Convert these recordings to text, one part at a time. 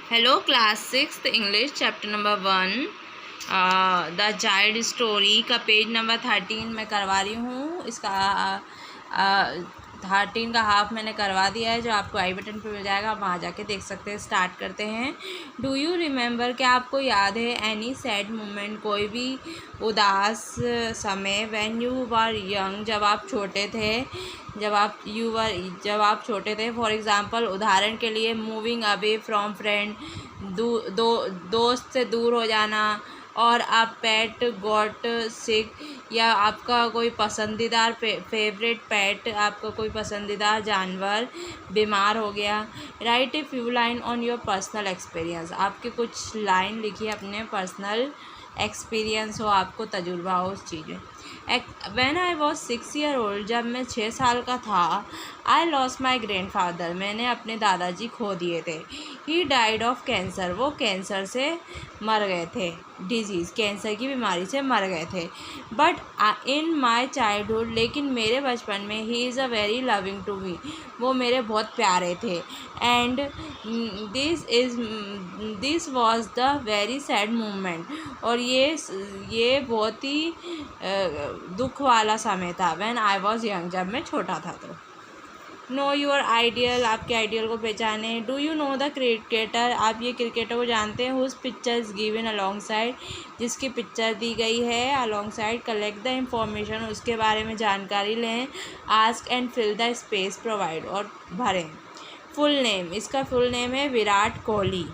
Hello class 6 English chapter number 1 the child story का page number 13 मैं करवा रही हूँ। इसका 13 का हाफ मैंने करवा दिया है, जो आपको आई बटन पे मिल जाएगा, आप वहाँ जाके देख सकते हैं। स्टार्ट करते हैं। डू यू रिमेंबर, क्या आपको याद है, एनी सैड मोमेंट, कोई भी उदास समय, व्हेन यू वर यंग, जब आप छोटे थे, जब आप छोटे थे। फॉर एग्ज़ाम्पल, उदाहरण के लिए, मूविंग अवे फ्रॉम फ्रेंड, दोस्त से दूर हो जाना, और आप पेट गॉट सिक, या आपका कोई पसंदीदा फेवरेट पेट, आपका कोई पसंदीदा जानवर बीमार हो गया। Right a few line on your personal experience, आपके कुछ लाइन लिखिए अपने पर्सनल एक्सपीरियंस हो, आपको तजुर्बा हो उस चीज़ में। When I was 6 year old, जब मैं 6 साल का था, I lost my grandfather, मैंने अपने दादाजी खो दिए थे। He died of cancer, वो कैंसर से मर गए थे। डिजीज़, कैंसर की बीमारी से मर गए थे। बट इन माई चाइल्डहुड, लेकिन मेरे बचपन में, he is a very loving to me, वो मेरे बहुत प्यारे थे। And this was the very sad moment, और ये बहुत ही दुख वाला समय था। व्हेन आई वॉज यंग, जब मैं छोटा था। तो नो योर आइडियल, आपके आइडियल को पहचाने। Do you know the cricketer, आप ये क्रिकेटर को जानते हैं। Whose picture is given alongside, जिसकी पिक्चर दी गई है alongside. Collect the information, उसके बारे में जानकारी लें। Ask and fill the space provide, और भरें। फुल नेम, इसका फुल नेम है Virat Kohli.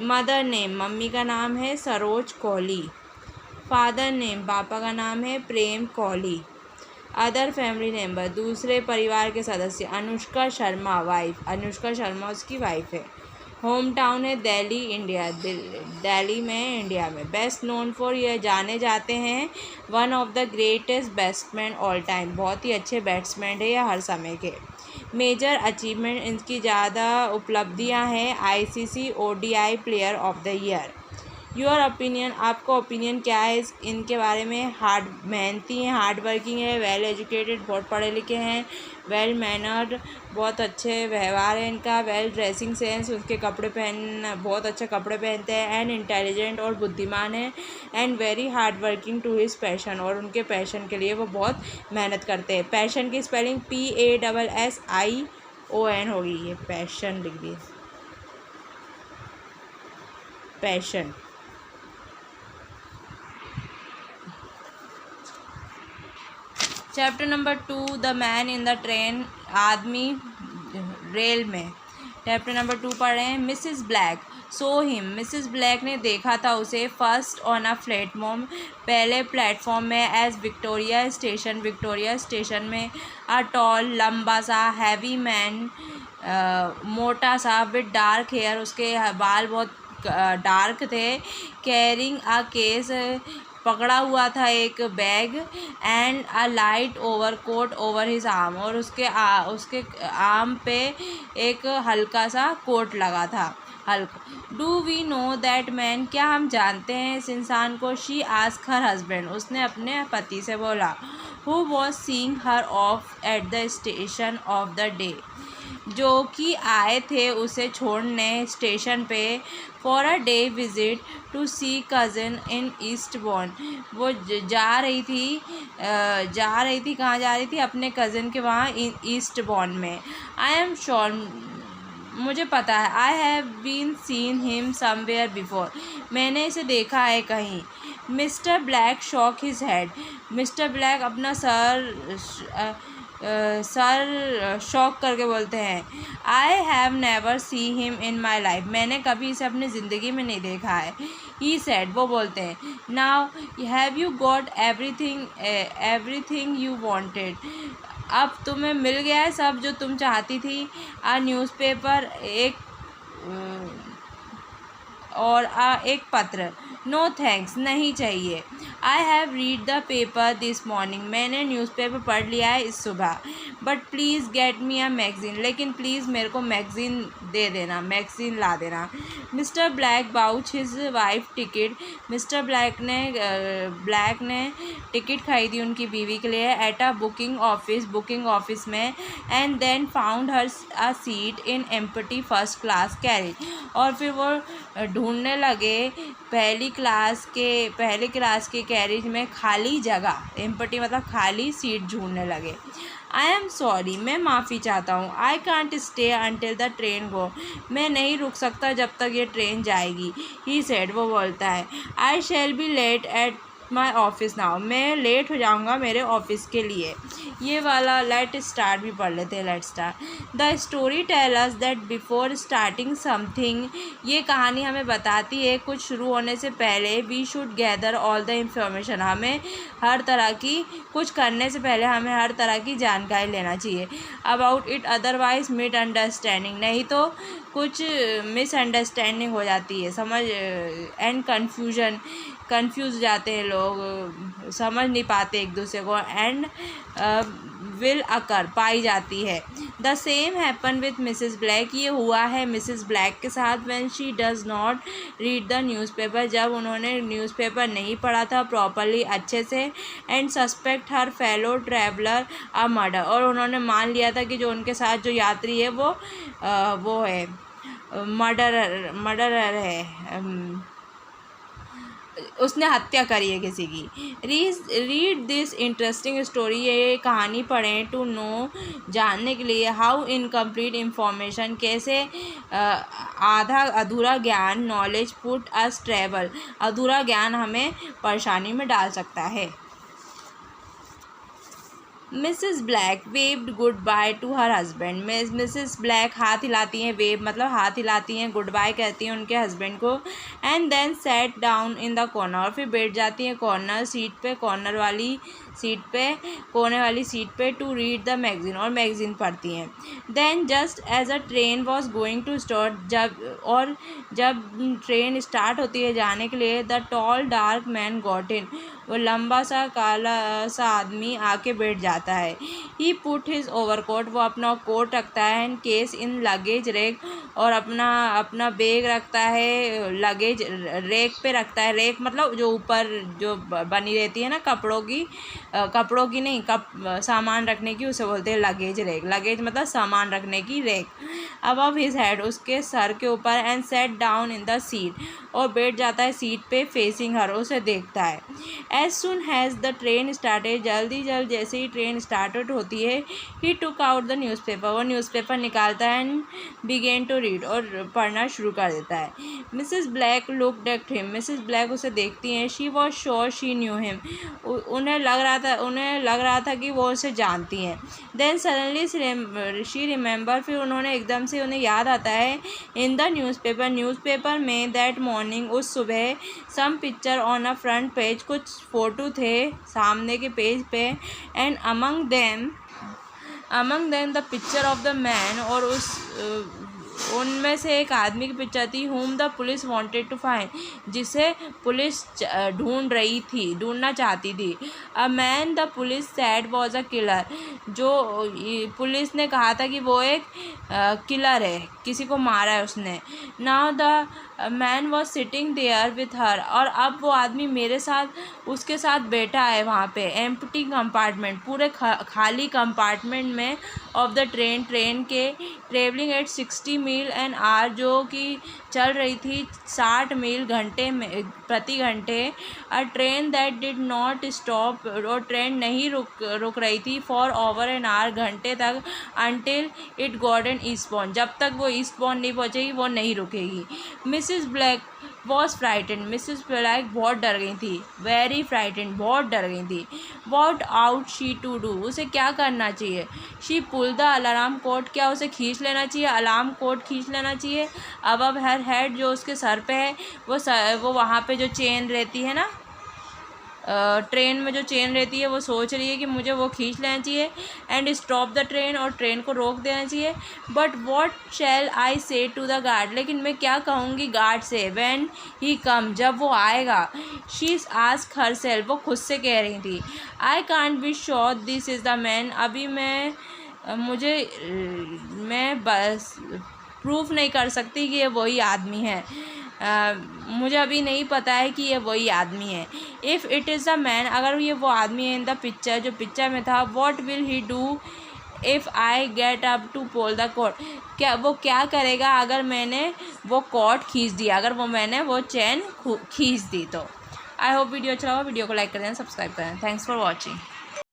Mother name, mummy का नाम है सरोज कोहली। फादर नेम, पापा का नाम है प्रेम कोहली। अदर फैमिली मेम्बर, दूसरे परिवार के सदस्य, अनुष्का शर्मा वाइफ, अनुष्का शर्मा उसकी वाइफ है। होम टाउन है दिल्ली, इंडिया, दिल्ली में, इंडिया में। बेस्ट नोन फॉर, यह जाने जाते हैं, one of the greatest batsman all time, बहुत ही अच्छे बैट्समैन है यह हर समय के। मेजर अचीवमेंट, इनकी ज़्यादा उपलब्धियां हैं। ICC ODI player of the year. Your opinion, आपका ओपिनियन क्या है इनके बारे में। मेहनती हैं, हार्ड वर्किंग है, वेल एजुकेटेड, बहुत पढ़े लिखे हैं। वेल मैनर्ड, बहुत अच्छे व्यवहार है इनका। वेल ड्रेसिंग सेंस, उनके कपड़े बहुत अच्छे कपड़े पहनते हैं। एंड इंटेलिजेंट, और बुद्धिमान है। And very hard working to his passion, और उनके पैशन के लिए वो बहुत मेहनत करते हैं। पैशन की स्पेलिंग PASSION होगी, ये पैशन लिख दिए, passion. Chapter number 2, the man in the train, आदमी रेल में। चैप्टर नंबर 2 पढ़ रहे हैं। Mrs Black saw him, Mrs Black ने देखा था उसे। फर्स्ट ऑन अ प्लेटफॉर्म, पहले प्लेटफॉर्म में। As Victoria station, Victoria station में। अ टॉल, लंबा सा। हैवी मैन, मोटा सा। विद डार्क हेयर, उसके बाल बहुत डार्क थे। कैरिंग अ केस, पकड़ा हुआ था एक bag. And a light overcoat over his arm, और उसके आर्म पे एक हल्का सा कोट लगा था, हल्का। Do we know that man, क्या हम जानते हैं इस इंसान को। शी आस्क हर हस्बैंड, उसने अपने पति से बोला। Who was seeing her off at the station of the day, जो कि आए थे उसे छोड़ने स्टेशन पे। For a day visit to see cousin in Eastbourne, वो जा रही थी कहाँ जा रही थी, अपने कज़न के वहाँ ईस्टबॉर्न में। आई एम श्योर, मुझे पता है। I have been seen him somewhere before, मैंने इसे देखा है कहीं। Mister Black shook his head, Mister Black अपना सर शॉक करके बोलते हैं। I have never see him in my life, मैंने कभी इसे अपनी ज़िंदगी में नहीं देखा है। ही सेड, वो बोलते हैं। Now have you got everything you wanted, अब तुम्हें मिल गया है सब जो तुम चाहती थी। आ न्यूज़पेपर, एक पत्र। नो थैंक्स, नहीं चाहिए। I have read the paper this morning, मैंने न्यूज़पेपर पढ़ लिया है इस सुबह। But please get me a magazine, लेकिन प्लीज़ मेरे को मैगज़ीन दे देना, मैगज़ीन ला देना। Mr Black bought his wife ticket, Mr Black ने टिकट खरीदी उनकी बीवी के लिए एट अ बुकिंग ऑफिस में, and then found her a seat in empty first class carriage, और फिर वो ढूंढने लगे पहली क्लास के कैरेज में खाली जगह, एम्प्टी मतलब खाली सीट ढूंढने लगे। आई एम सॉरी, मैं माफ़ी चाहता हूँ। I can't stay until the train गो, मैं नहीं रुक सकता जब तक ये ट्रेन जाएगी। ही सेड, वो बोलता है। I shall be late at my office now, मैं लेट हो जाऊँगा मेरे ऑफिस के लिए। ये वाला लेट स्टार्ट भी पढ़ लेते हैं, let start. The story tell us that before starting something, ये कहानी हमें बताती है कुछ शुरू होने से पहले we should gather all the information, हमें हर तरह की, कुछ करने से पहले हमें हर तरह की जानकारी लेना चाहिए। अबाउट इट, अदरवाइज मिसअंडरस्टैंडिंग, नहीं तो कुछ मिसअंडरस्टैंडिंग हो जाती है, समझ, एंड कंफ्यूज जाते हैं लोग, समझ नहीं पाते एक दूसरे को, एंड विल अकर, पाई जाती है। The same happen with Mrs black, ये हुआ है मिसेस ब्लैक के साथ। When she does not read the newspaper, जब उन्होंने न्यूज़पेपर नहीं पढ़ा था प्रॉपरली, अच्छे से, and suspect her fellow traveller a murder, और उन्होंने मान लिया था कि जो उनके साथ जो यात्री है वो है मर्डरर है, उसने हत्या करी है किसी की। रीड दिस इंटरेस्टिंग स्टोरी, ये कहानी पढ़ें टू नो, जानने के लिए, हाउ इनकम्प्लीट इंफॉर्मेशन, कैसे आधा अधूरा ज्ञान, नॉलेज पुट अस ट्रैवल, अधूरा ज्ञान हमें परेशानी में डाल सकता है। Mrs Black waved goodbye to her husband, Mrs Black हाथ हिलाती हैं, वेव मतलब हाथ हिलाती हैं, गुड बाय कहती हैं उनके हस्बैंड को, and then sat down in the corner, और फिर बैठ जाती हैं कॉर्नर सीट पे, कोने वाली सीट पे, टू रीड द मैगज़ीन, और मैगज़ीन पढ़ती हैं। Then just as a train was going to start, जब ट्रेन स्टार्ट होती है जाने के लिए, the tall dark man got in, वो लंबा सा काला सा आदमी आके बैठ जाता है। ही पुट हिज ओवरकोट, वो अपना कोट रखता है, and case in luggage rack, और अपना बैग रखता है लगेज रैक पे रखता है। रैक मतलब जो ऊपर जो बनी रहती है ना कपड़ों की नहीं, सामान रखने की, उसे बोलते हैं लगेज रैक। लगेज मतलब सामान रखने की रैक। अबव हिज हेड, उसके सर के ऊपर, and set down in the seat, और बैठ जाता है सीट पे, फेसिंग हर, उसे देखता है। As soon has the train started, जल्द जैसे ही ट्रेन स्टार्टेड होती है, he took out the newspaper, वो न्यूज़पेपर निकालता है, एंड बिगेन टू रीड, और पढ़ना शुरू कर देता है। Mrs black looked at him, Mrs black उसे देखती हैं। She was sure she knew him, उन्हें लग रहा था कि वो उसे जानती हैं। देन सडनली शी रिमेंबर, फिर एकदम से उन्हें याद आता है, इन द न्यूज़पेपर में, दैट मॉर्निंग, उस सुबह, some picture on a front page, कुछ फ़ोटो थे सामने के पेज पे, and among them the picture of the man, और उनमें से एक आदमी की पिक्चर थी, whom the police wanted to find, जिसे पुलिस ढूंढना चाहती थी। A man the police said was a killer, जो पुलिस ने कहा था कि वो एक किलर है, किसी को मारा है उसने। Now the man was sitting there with her, और अब वो आदमी उसके साथ बैठा है वहाँ पे, एम्प्टी कंपार्टमेंट, पूरे खाली कंपार्टमेंट में, ऑफ द ट्रेन के, travelling at 60 mile an hour, जो कि चल रही थी 60 मील प्रति घंटे। A train that did not stop, और ट्रेन नहीं रुक रही थी, फॉर ओवर एन आवर, घंटे तक, until it got an Eastbourne, जब तक वो ईस्टबॉर्न नहीं पहुँचेगी वो नहीं रुकेगी। Mrs black was frightened, Mrs black बहुत डर गई थी, वेरी फ्राइटेंड, बहुत डर गई थी। What ought she to do, उसे क्या करना चाहिए। She pull the alarm cord, क्या उसे खींच लेना चाहिए, अलार्म कोड खींच लेना चाहिए। अब हर हेड, जो उसके सर पे है, वो वहाँ पे जो चेन रहती है ना, ट्रेन में जो चेन रहती है, वो सोच रही है कि मुझे वो खींच लेना चाहिए, एंड स्टॉप द ट्रेन, और ट्रेन को रोक देना चाहिए। बट वॉट शैल आई से टू द गार्ड, लेकिन मैं क्या कहूँगी गार्ड से, व्हेन ही कम, जब वो आएगा। शी आस्क हरसेल्फ, वो खुद से कह रही थी। I can't be sure this is the man, अभी मैं मैं बस प्रूफ नहीं कर सकती कि ये वही आदमी है। मुझे अभी नहीं पता है कि ये वही आदमी है। If it is a man, अगर ये वो आदमी है इन द पिक्चर, जो पिक्चर में था, what will he do if I get up to pull the cord, वो क्या करेगा अगर मैंने वो कॉर्ड खींच दिया, अगर मैंने वो चैन खींच दी तो। आई होप वीडियो अच्छा लगा, वीडियो को लाइक कर देना, सब्सक्राइब करें। Thanks for watching.